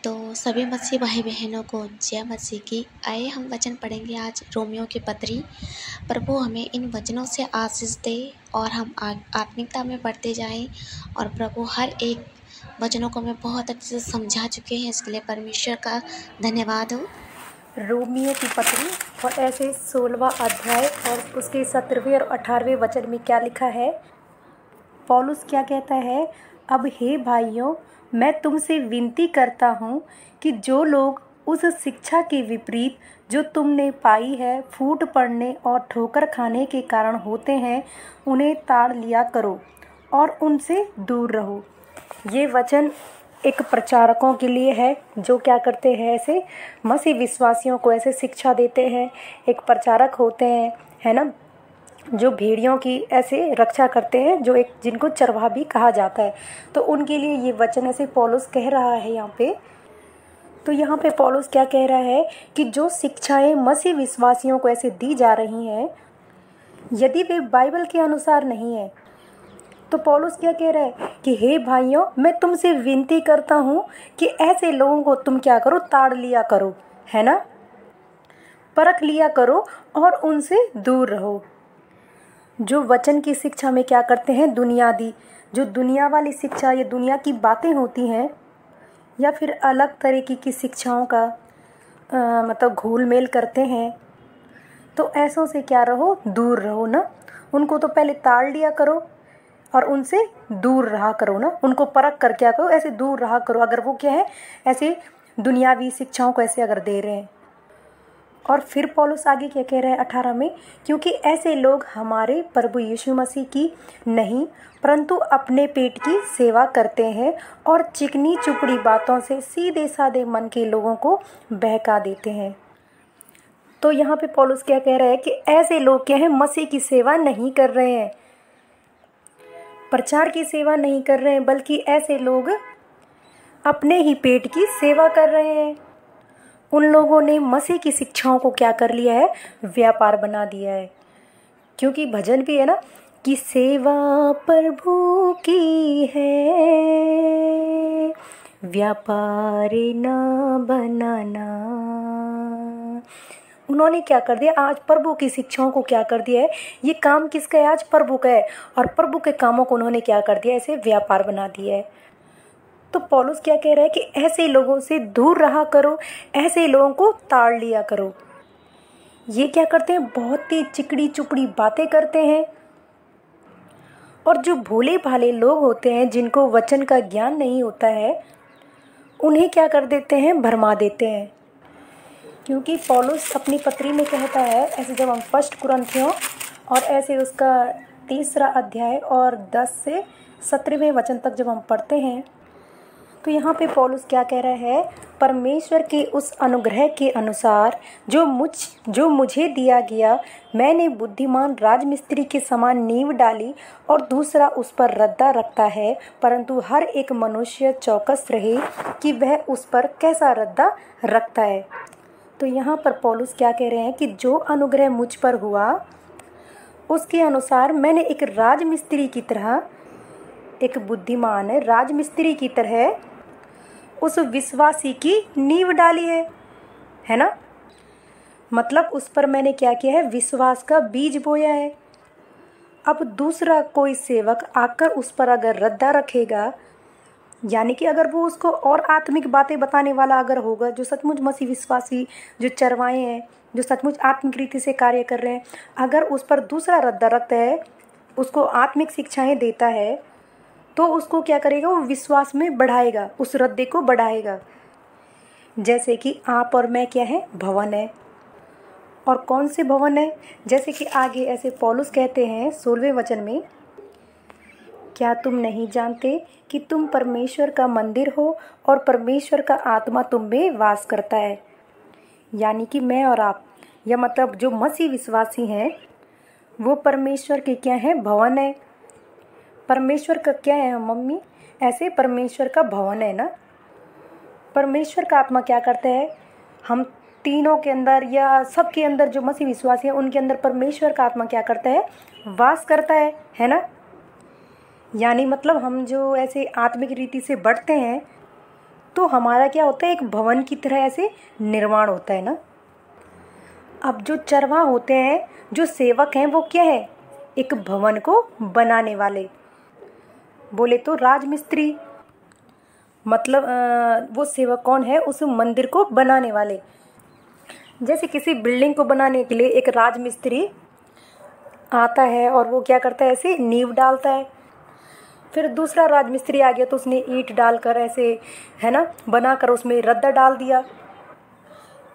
तो सभी मसीह भाई बहनों को जय मसीह की। आइए हम वचन पढ़ेंगे आज रोमियो की पत्री। प्रभु हमें इन वचनों से आशीष दे और हम आत्मिकता में बढ़ते जाएं। और प्रभु हर एक वचनों को हमें बहुत अच्छे से समझा चुके हैं, इसके लिए परमेश्वर का धन्यवाद हो। रोमियो की पत्री और ऐसे 16वां अध्याय और उसके 17वें और 18वें वचन में क्या लिखा है। पौलुस क्या कहता है, अब हे भाइयों, मैं तुमसे विनती करता हूँ कि जो लोग उस शिक्षा के विपरीत जो तुमने पाई है फूट पड़ने और ठोकर खाने के कारण होते हैं, उन्हें ताड़ लिया करो और उनसे दूर रहो। ये वचन एक प्रचारकों के लिए है जो क्या करते हैं, ऐसे मसीह विश्वासियों को ऐसे शिक्षा देते हैं। एक प्रचारक होते हैं, है ना, जो भेड़ियों की ऐसे रक्षा करते हैं, जो एक जिनको चरवाहा भी कहा जाता है। तो उनके लिए ये वचन ऐसे पौलुस कह रहा है यहाँ पे। तो यहाँ पे पौलुस क्या कह रहा है कि जो शिक्षाएं मसीह विश्वासियों को ऐसे दी जा रही हैं, यदि वे बाइबल के अनुसार नहीं है, तो पौलुस क्या कह रहा है कि हे भाइयों, मैं तुमसे विनती करता हूँ कि ऐसे लोगों को तुम क्या करो, ताड़ लिया करो, है ना, परख लिया करो और उनसे दूर रहो। जो वचन की शिक्षा में क्या करते हैं, दुनियादी जो दुनिया वाली शिक्षा, ये दुनिया की बातें होती हैं या फिर अलग तरीके की शिक्षाओं का मतलब घोल मेल करते हैं, तो ऐसों से क्या रहो, दूर रहो ना। उनको तो पहले ताड़ लिया करो और उनसे दूर रहा करो ना। उनको परख कर क्या करो, ऐसे दूर रहा करो अगर वो क्या है, ऐसे दुनियावी शिक्षाओं को ऐसे अगर दे रहे हैं। और फिर पौलुस आगे क्या कह रहा है 18 में, क्योंकि ऐसे लोग हमारे प्रभु यीशु मसीह की नहीं परंतु अपने पेट की सेवा करते हैं और चिकनी चुपड़ी बातों से सीधे साधे मन के लोगों को बहका देते हैं। तो यहाँ पे पौलुस क्या कह रहा है कि ऐसे लोग क्या है, मसीह की सेवा नहीं कर रहे हैं, प्रचार की सेवा नहीं कर रहे हैं, बल्कि ऐसे लोग अपने ही पेट की सेवा कर रहे हैं। उन लोगों ने मसीह की शिक्षाओं को क्या कर लिया है, व्यापार बना दिया है। क्योंकि भजन भी है ना कि सेवा प्रभु की है, व्यापार ना बनाना। उन्होंने क्या कर दिया, आज प्रभु की शिक्षाओं को क्या कर दिया है, ये काम किसका है, आज प्रभु का है, और प्रभु के कामों को उन्होंने क्या कर दिया, ऐसे व्यापार बना दिया है। तो पौलुस क्या कह रहा है कि ऐसे लोगों से दूर रहा करो, ऐसे लोगों को ताड़ लिया करो। ये क्या करते हैं, बहुत ही चिकड़ी चुपड़ी बातें करते हैं। और जो भोले भाले लोग होते हैं, जिनको वचन का ज्ञान नहीं होता है, उन्हें क्या कर देते हैं, भरमा देते हैं। क्योंकि पौलुस अपनी पत्री में कहता है, ऐसे जब हम 1 कुरिन्थियों और ऐसे उसका 3रा अध्याय और 10 से 17वें वचन तक जब हम पढ़ते हैं, तो यहाँ पे पौलुस क्या कह रहा है, परमेश्वर के उस अनुग्रह के अनुसार जो मुझे दिया गया, मैंने बुद्धिमान राजमिस्त्री के समान नींव डाली और दूसरा उस पर रद्दा रखता है, परंतु हर एक मनुष्य चौकस रहे कि वह उस पर कैसा रद्दा रखता है। तो यहाँ पर पौलुस क्या कह रहे हैं कि जो अनुग्रह मुझ पर हुआ, उसके अनुसार मैंने एक राजमिस्त्री की तरह, एक बुद्धिमान राजमिस्त्री की तरह उस विश्वासी की नींव डाली है ना। मतलब उस पर मैंने क्या किया है, विश्वास का बीज बोया है। अब दूसरा कोई सेवक आकर उस पर अगर रद्दा रखेगा, यानी कि अगर वो उसको और आत्मिक बातें बताने वाला अगर होगा, जो सचमुच मसीह विश्वासी, जो चरवाए हैं, जो सचमुच आत्मिक रीति से कार्य कर रहे हैं, अगर उस पर दूसरा रद्दा रखता है, उसको आत्मिक शिक्षाएं देता है, तो उसको क्या करेगा, वो विश्वास में बढ़ाएगा, उस रद्दे को बढ़ाएगा। जैसे कि आप और मैं क्या है, भवन है। और कौन से भवन है, जैसे कि आगे ऐसे पौलुस कहते हैं 16वें वचन में, क्या तुम नहीं जानते कि तुम परमेश्वर का मंदिर हो और परमेश्वर का आत्मा तुम में वास करता है। यानी कि मैं और आप, या मतलब जो मसीह विश्वासी हैं, वो परमेश्वर के क्या है, भवन है। परमेश्वर का क्या है मम्मी, ऐसे परमेश्वर का भवन है ना। परमेश्वर का आत्मा क्या करता है, हम तीनों के अंदर या सबके अंदर जो मसीह विश्वासी है, उनके अंदर परमेश्वर का आत्मा क्या करता है, वास करता है ना। यानी मतलब हम जो ऐसे आत्मिक रीति से बढ़ते हैं, तो हमारा क्या होता है, एक भवन की तरह ऐसे निर्माण होता है ना। अब जो चरवाहा होते हैं, जो सेवक हैं, वो क्या है, एक भवन को बनाने वाले। बोले तो राजमिस्त्री, मतलब वो सेवक कौन है, उस मंदिर को बनाने वाले। जैसे किसी बिल्डिंग को बनाने के लिए एक राजमिस्त्री आता है और वो क्या करता है, ऐसे नींव डालता है। फिर दूसरा राजमिस्त्री आ गया तो उसने ईंट डालकर ऐसे, है ना, बनाकर उसमें रद्दा डाल दिया।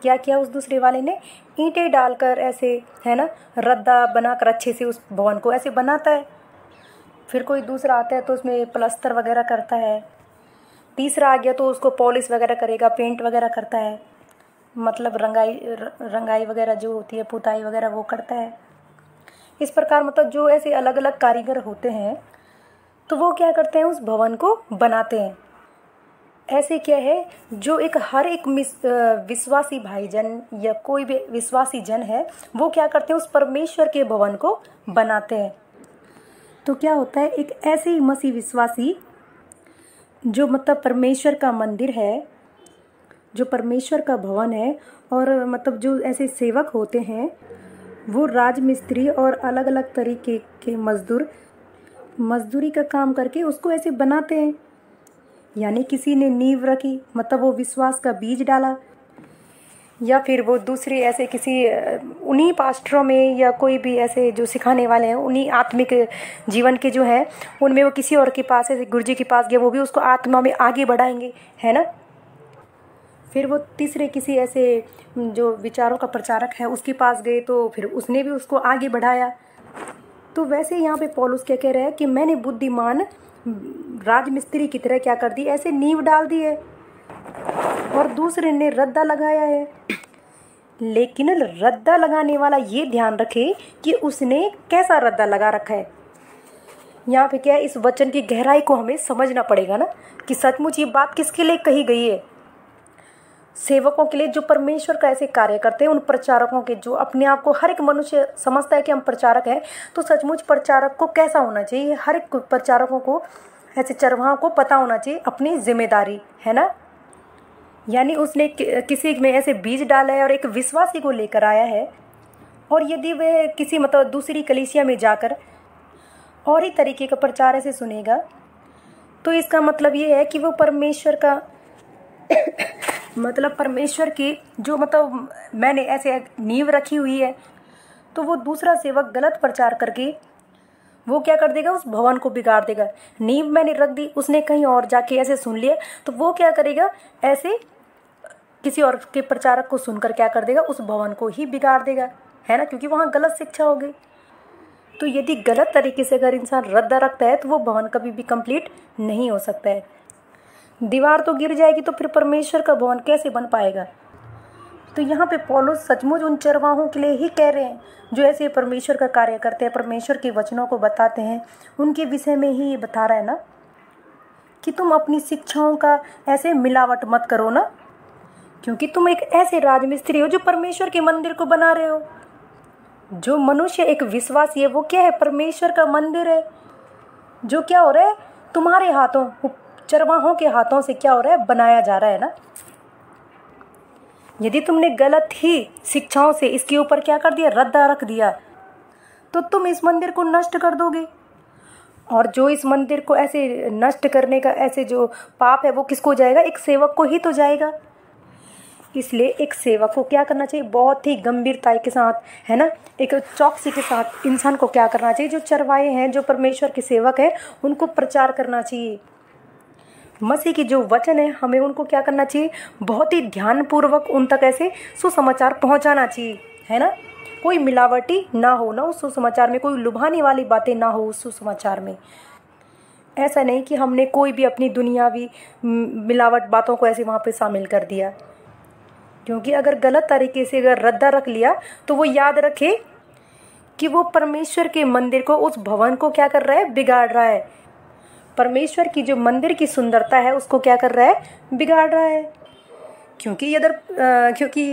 क्या किया उस दूसरे वाले ने, ईंटें डालकर ऐसे, है ना, रद्दा बनाकर अच्छे से उस भवन को ऐसे बनाता है। फिर कोई दूसरा आता है तो उसमें प्लास्टर वगैरह करता है। तीसरा आ गया तो उसको पॉलिश वगैरह करेगा, पेंट वगैरह करता है, मतलब रंगाई वगैरह जो होती है, पुताई वगैरह वो करता है। इस प्रकार मतलब जो ऐसे अलग अलग कारीगर होते हैं तो वो क्या करते हैं, उस भवन को बनाते हैं। ऐसे क्या है, जो एक हर एक विश्वासी भाईजन या कोई भी विश्वासी जन है, वो क्या करते हैं, उस परमेश्वर के भवन को बनाते हैं। तो क्या होता है, एक ऐसे ही मसीह विश्वासी जो मतलब परमेश्वर का मंदिर है, जो परमेश्वर का भवन है, और मतलब जो ऐसे सेवक होते हैं, वो राजमिस्त्री और अलग अलग तरीके के मजदूरी का काम करके उसको ऐसे बनाते हैं। यानी किसी ने नींव रखी, मतलब वो विश्वास का बीज डाला, या फिर वो दूसरे ऐसे किसी उन्हीं पास्टरों में या कोई भी ऐसे जो सिखाने वाले हैं, उन्हीं आत्मिक जीवन के जो है उनमें वो किसी और के पास ऐसे गुरुजी के पास गया, वो भी उसको आत्मा में आगे बढ़ाएंगे, है ना। फिर वो तीसरे किसी ऐसे जो विचारों का प्रचारक है उसके पास गए तो फिर उसने भी उसको आगे बढ़ाया। तो वैसे यहाँ पे पौलुस क्या कह रहा है कि मैंने बुद्धिमान राजमिस्त्री की तरह क्या कर दी, ऐसे नींव डाल दी है और दूसरे ने रद्दा लगाया है। लेकिन रद्दा लगाने वाला ये ध्यान रखे कि उसने कैसा रद्दा लगा रखा है। यहाँ पे क्या है, इस वचन की गहराई को हमें समझना पड़ेगा ना, कि सचमुच ये बात किसके लिए कही गई है। सेवकों के लिए जो परमेश्वर का ऐसे कार्य करते हैं, उन प्रचारकों के, जो अपने आप को हर एक मनुष्य समझता है कि हम प्रचारक हैं, तो सचमुच प्रचारक को कैसा होना चाहिए, हर एक प्रचारकों को, ऐसे चरवाहों को पता होना चाहिए अपनी जिम्मेदारी, है ना। यानी उसने किसी में ऐसे बीज डाला है और एक विश्वासी को लेकर आया है, और यदि वह किसी मतलब दूसरी कलीसिया में जाकर और ही तरीके का प्रचार ऐसे सुनेगा, तो इसका मतलब ये है कि वो परमेश्वर का मतलब परमेश्वर की जो मतलब मैंने ऐसे नींव रखी हुई है, तो वो दूसरा सेवक गलत प्रचार करके वो क्या कर देगा, उस भवन को बिगाड़ देगा। नींव मैंने रख दी, उसने कहीं और जाके ऐसे सुन लिया, तो वो क्या करेगा, ऐसे किसी और के प्रचारक को सुनकर क्या कर देगा, उस भवन को ही बिगाड़ देगा, है ना, क्योंकि वहाँ गलत शिक्षा हो गई। तो यदि गलत तरीके से अगर इंसान रद्दा रखता है तो वो भवन कभी भी कंप्लीट नहीं हो सकता है। दीवार तो गिर जाएगी तो फिर परमेश्वर का भवन कैसे बन पाएगा। तो यहाँ पे पौलुस सचमुच उन चरवाहों के लिए ही कह रहे हैं जो ऐसे परमेश्वर का कार्य करते हैं, परमेश्वर के वचनों को बताते हैं, उनके विषय में ही ये बता रहा है ना, कि तुम अपनी शिक्षाओं का ऐसे मिलावट मत करो ना, क्योंकि तुम एक ऐसे राजमिस्त्री हो जो परमेश्वर के मंदिर को बना रहे हो। जो मनुष्य एक विश्वासी है वो क्या है, परमेश्वर का मंदिर है, जो क्या हो रहा है, तुम्हारे हाथों, चरवाहों के हाथों से क्या हो रहा है, बनाया जा रहा है ना। यदि तुमने गलत ही शिक्षाओं से इसके ऊपर क्या कर दिया, रद्दा रख दिया, तो तुम इस मंदिर को नष्ट कर दोगे। और जो इस मंदिर को ऐसे नष्ट करने का ऐसे जो पाप है वो किसको जाएगा, एक सेवक को ही तो जाएगा। इसलिए एक सेवक को क्या करना चाहिए, बहुत ही गंभीरता के साथ, है ना, एक चौकसी के साथ इंसान को क्या करना चाहिए, जो चरवाहे हैं, जो परमेश्वर के सेवक हैं, उनको प्रचार करना चाहिए। मसीह की जो वचन है हमें उनको क्या करना चाहिए, बहुत ही ध्यानपूर्वक उन तक ऐसे सुसमाचार पहुंचाना चाहिए, है ना। कोई मिलावटी ना हो ना उस सुसमाचार में, कोई लुभाने वाली बातें ना हो उस सुसमाचार में। ऐसा नहीं कि हमने कोई भी अपनी दुनियावी मिलावट बातों को ऐसे वहाँ पे शामिल कर दिया, क्योंकि अगर गलत तरीके से अगर रद्दा रख लिया तो वो याद रखे कि वो परमेश्वर के मंदिर को, उस भवन को क्या कर रहा है, बिगाड़ रहा है। परमेश्वर की जो मंदिर की सुंदरता है उसको क्या कर रहा है, बिगाड़ रहा है। क्योंकि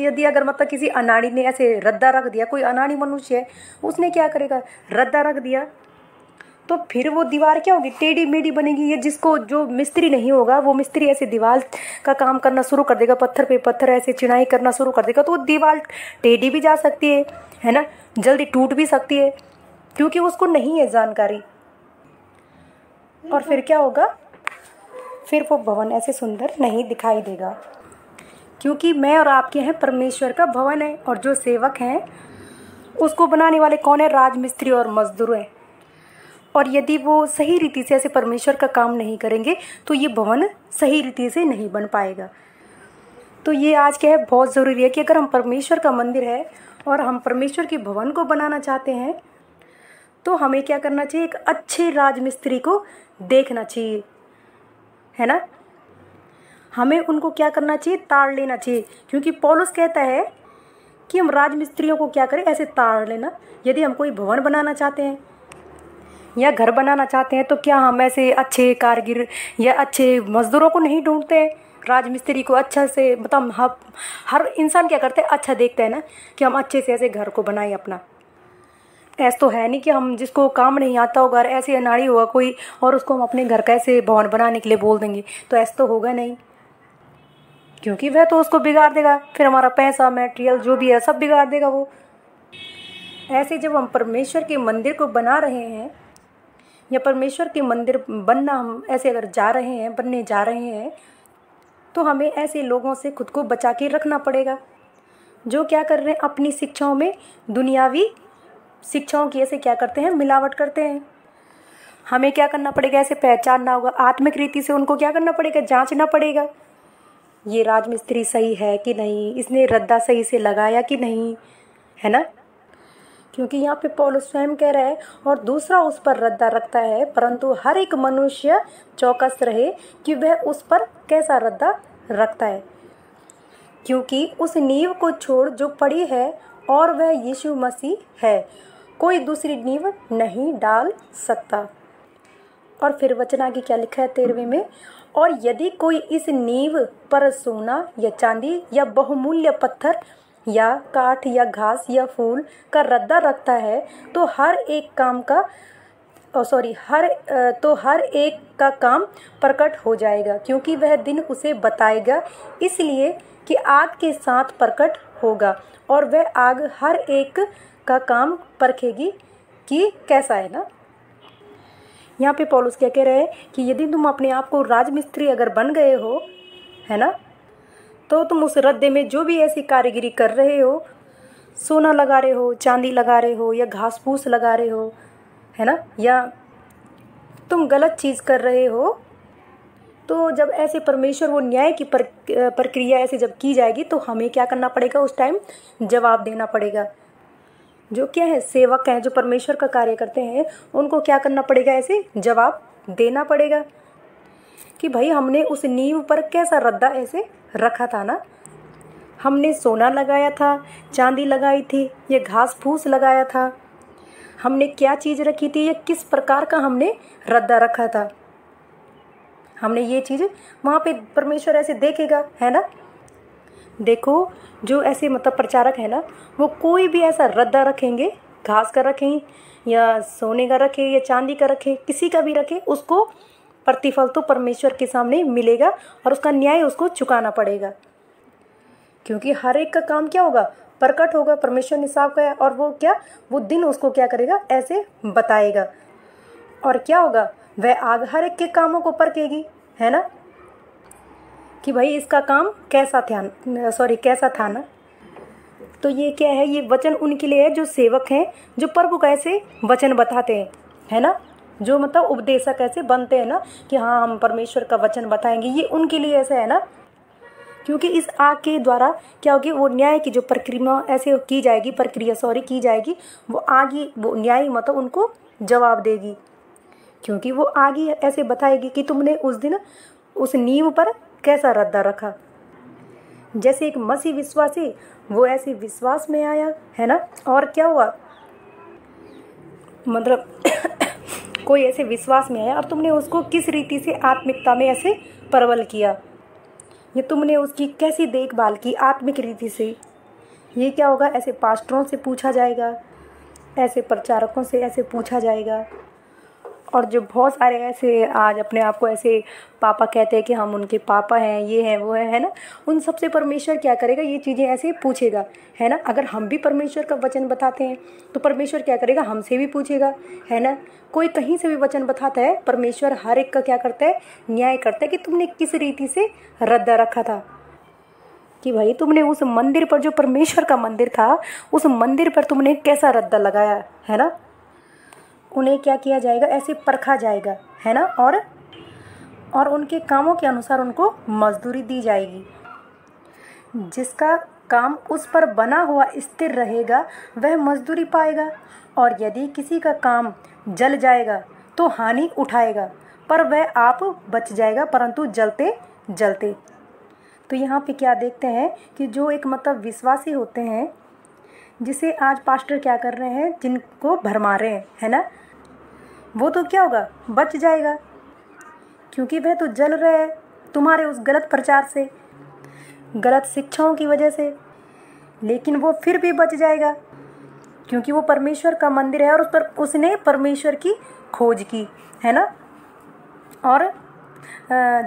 यदि अगर मतलब किसी अनाड़ी ने ऐसे रद्दा रख दिया, कोई अनाड़ी मनुष्य है, उसने क्या करेगा, रद्दा रख दिया, तो फिर वो दीवार क्या होगी, टेढ़ी मेढ़ी बनेगी। ये जिसको जो मिस्त्री नहीं होगा वो मिस्त्री ऐसे दीवार का काम करना शुरू कर देगा, पत्थर पे पत्थर ऐसे चिनाई करना शुरू कर देगा, तो वो दीवार टेढ़ी भी जा सकती है ना, जल्दी टूट भी सकती है, क्योंकि उसको नहीं है जानकारी। और फिर क्या होगा, फिर वो भवन ऐसे सुंदर नहीं दिखाई देगा, क्योंकि मैं और आपके हैं परमेश्वर का भवन है, और जो सेवक हैं उसको बनाने वाले कौन है, राजमिस्त्री और मजदूर हैं। और यदि वो सही रीति से ऐसे परमेश्वर का काम नहीं करेंगे तो ये भवन सही रीति से नहीं बन पाएगा। तो ये आज क्या है, बहुत ज़रूरी है कि अगर हम परमेश्वर का मंदिर है और हम परमेश्वर के भवन को बनाना चाहते हैं तो हमें क्या करना चाहिए, एक अच्छे राजमिस्त्री को देखना चाहिए, है ना। हमें उनको क्या करना चाहिए, ताड़ लेना चाहिए, क्योंकि पौलुस कहता है कि हम राजमिस्त्रियों को क्या करें, ऐसे ताड़ लेना। यदि हम कोई भवन बनाना चाहते हैं या घर बनाना चाहते हैं तो क्या हम ऐसे अच्छे कारीगर या अच्छे मजदूरों को नहीं ढूंढते हैं, राजमिस्त्री को अच्छा से, मतलब हर इंसान क्या करते हैं, अच्छा देखते हैं ना कि हम अच्छे से ऐसे घर को बनाएं अपना। ऐसा तो है नहीं कि हम जिसको काम नहीं आता हो, घर ऐसे अनाड़ी हुआ कोई और उसको हम अपने घर का ऐसे भवन बनाने के लिए बोल देंगे, तो ऐसा तो होगा नहीं, क्योंकि वह तो उसको बिगाड़ देगा, फिर हमारा पैसा मटेरियल जो भी है सब बिगाड़ देगा वो। ऐसे जब हम परमेश्वर के मंदिर को बना रहे हैं या परमेश्वर के मंदिर बनना हम ऐसे अगर बनने जा रहे हैं तो हमें ऐसे लोगों से खुद को बचा के रखना पड़ेगा जो क्या कर रहे हैं, अपनी शिक्षाओं में दुनियावी शिक्षाओं की ऐसे क्या करते हैं, मिलावट करते हैं। हमें क्या करना पड़ेगा, ऐसे पहचानना होगा, आत्मिक रीति से उनको क्या करना पड़ेगा, जांचना पड़ेगा, ये राजमिस्त्री सही है कि नहीं, इसने रद्दा सही से लगाया कि नहीं, है ना। क्योंकि यहाँ पे पौलुस स्वयं कह रहा है, और दूसरा उस पर रद्दा रखता है, परंतु हर एक मनुष्य चौकस रहे कि वह उस पर कैसा रद्दा रखता है, क्योंकि उस नींव को छोड़ जो पड़ी है और वह यीशु मसीह है, कोई दूसरी नींव नहीं डाल सकता। और फिर वचन आगे क्या लिखा है 13वें में, और यदि कोई इस नींव पर सोना या चांदी या बहुमूल्य पत्थर या काठ या घास या फूल का रद्दा रखता है तो हर एक का काम प्रकट हो जाएगा, क्योंकि वह दिन उसे बताएगा, इसलिए कि आग के साथ प्रकट होगा, और वह आग हर एक का काम परखेगी कि कैसा है ना। यहाँ पे पौलुस क्या कह रहे हैं कि यदि तुम अपने आप को राजमिस्त्री अगर बन गए हो, है ना, तो तुम उस रद्दे में जो भी ऐसी कारीगरी कर रहे हो, सोना लगा रहे हो, चांदी लगा रहे हो, या घास फूस लगा रहे हो, है ना, या तुम गलत चीज़ कर रहे हो, तो जब ऐसे परमेश्वर वो न्याय की प्रक्रिया ऐसे जब की जाएगी तो हमें क्या करना पड़ेगा, उस टाइम जवाब देना पड़ेगा। जो क्या है, सेवक हैं, जो परमेश्वर का कार्य करते हैं, उनको क्या करना पड़ेगा, ऐसे जवाब देना पड़ेगा कि भाई हमने उस नींव पर कैसा रद्दा ऐसे रखा था ना, हमने सोना लगाया था, चांदी लगाई थी, ये घास फूस लगाया था, हमने क्या चीज़ रखी थी, ये किस प्रकार का हमने रद्दा रखा था, हमने ये चीज़ वहाँ पे परमेश्वर ऐसे देखेगा, है ना। देखो जो ऐसे मतलब प्रचारक है ना, वो कोई भी ऐसा रद्दा रखेंगे, घास का रखें या सोने का रखें या चांदी का रखें, किसी का भी रखें, उसको प्रतिफल तो परमेश्वर के सामने मिलेगा और उसका न्याय उसको चुकाना पड़ेगा, क्योंकि हर एक का काम क्या होगा, प्रकट होगा, परमेश्वर ने साफ कहा, और वो दिन उसको क्या करेगा, ऐसे बताएगा। और क्या होगा, वह आग हर एक के कामों को परखेगी, है ना, कि भाई इसका काम कैसा था ना। तो ये क्या है, ये वचन उनके लिए है जो सेवक हैं, जो प्रभु का ऐसे वचन बताते हैं, है ना, जो मतलब उपदेशक ऐसे बनते हैं ना कि हाँ हम परमेश्वर का वचन बताएंगे, ये उनके लिए ऐसा है ना। क्योंकि इस आग के द्वारा क्या होगी, वो न्याय की जो प्रक्रिया ऐसे की जाएगी, वो आगे वो न्याय मतलब उनको जवाब देगी, क्योंकि वो आगे ऐसे बताएगी कि तुमने उस दिन उस नींव पर कैसा रद्दा रखा। जैसे एक मसीह विश्वासी वो ऐसे विश्वास में आया, है ना, और क्या हुआ, मतलब कोई ऐसे विश्वास में आया और तुमने उसको किस रीति से आत्मिकता में ऐसे प्रबल किया, ये तुमने उसकी कैसी देखभाल की आत्मिक रीति से, ये क्या होगा, ऐसे पास्टरों से पूछा जाएगा, ऐसे प्रचारकों से ऐसे पूछा जाएगा। और जो बहुत सारे ऐसे आज अपने आप को ऐसे पापा कहते हैं कि हम उनके पापा हैं, ये हैं वो है ना, उन सबसे परमेश्वर क्या करेगा, ये चीज़ें ऐसे पूछेगा, है ना। अगर हम भी परमेश्वर का वचन बताते हैं तो परमेश्वर क्या करेगा, हमसे भी पूछेगा, है ना। कोई कहीं से भी वचन बताता है, परमेश्वर हर एक का क्या करता है, न्याय करता है कि तुमने किस रीति से रद्दा रखा था, कि भाई तुमने उस मंदिर पर, जो परमेश्वर का मंदिर था, उस मंदिर पर तुमने कैसा रद्दा लगाया, है ना। उन्हें क्या किया जाएगा, ऐसे परखा जाएगा, है ना। और उनके कामों के अनुसार उनको मजदूरी दी जाएगी। जिसका काम उस पर बना हुआ स्थिर रहेगा वह मजदूरी पाएगा, और यदि किसी का काम जल जाएगा तो हानि उठाएगा, पर वह आप बच जाएगा, परंतु जलते जलते। तो यहाँ पे क्या देखते हैं कि जो एक मतलब विश्वासी होते हैं, जिसे आज पास्टर क्या कर रहे हैं, जिनको भरमा रहे हैं, है ना, वो तो क्या होगा, बच जाएगा, क्योंकि वह तो जल रहा है तुम्हारे उस गलत प्रचार से, गलत शिक्षाओं की वजह से। लेकिन वो फिर भी बच जाएगा, क्योंकि वो परमेश्वर का मंदिर है और उस पर उसने परमेश्वर की खोज की, है ना। और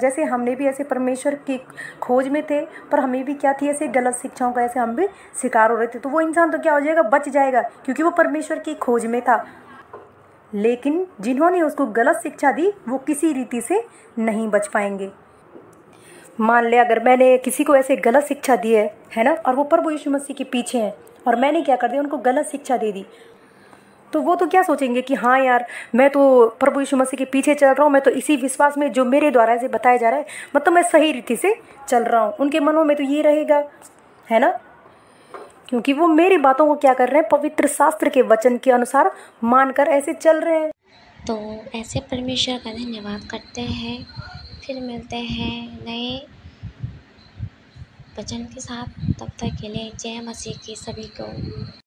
जैसे हमने भी ऐसे परमेश्वर की खोज में थे, पर हमें भी क्या थी, ऐसे गलत शिक्षाओं का ऐसे हम भी शिकार हो रहे थे, तो वो इंसान तो क्या हो जाएगा, बच जाएगा, क्योंकि वो परमेश्वर की खोज में था। लेकिन जिन्होंने उसको गलत शिक्षा दी वो किसी रीति से नहीं बच पाएंगे। मान ले अगर मैंने किसी को ऐसे गलत शिक्षा दी है ना, और वो प्रभु यीशु मसीह के पीछे हैं, और मैंने क्या कर दिया, उनको गलत शिक्षा दे दी, तो वो तो क्या सोचेंगे कि हाँ यार, मैं तो प्रभु यीशु मसीह के पीछे चल रहा हूँ, मैं तो इसी विश्वास में जो मेरे द्वारा ऐसे बताया जा रहा है, मतलब मैं सही रीति से चल रहा हूँ। उनके मनों में तो ये रहेगा, है ना, क्योंकि वो मेरी बातों को क्या कर रहे हैं, पवित्र शास्त्र के वचन के अनुसार मानकर ऐसे चल रहे हैं। तो ऐसे परमेश्वर का धन्यवाद करते हैं। फिर मिलते हैं नए वचन के साथ, तब तक के लिए जय मसीह की सभी को।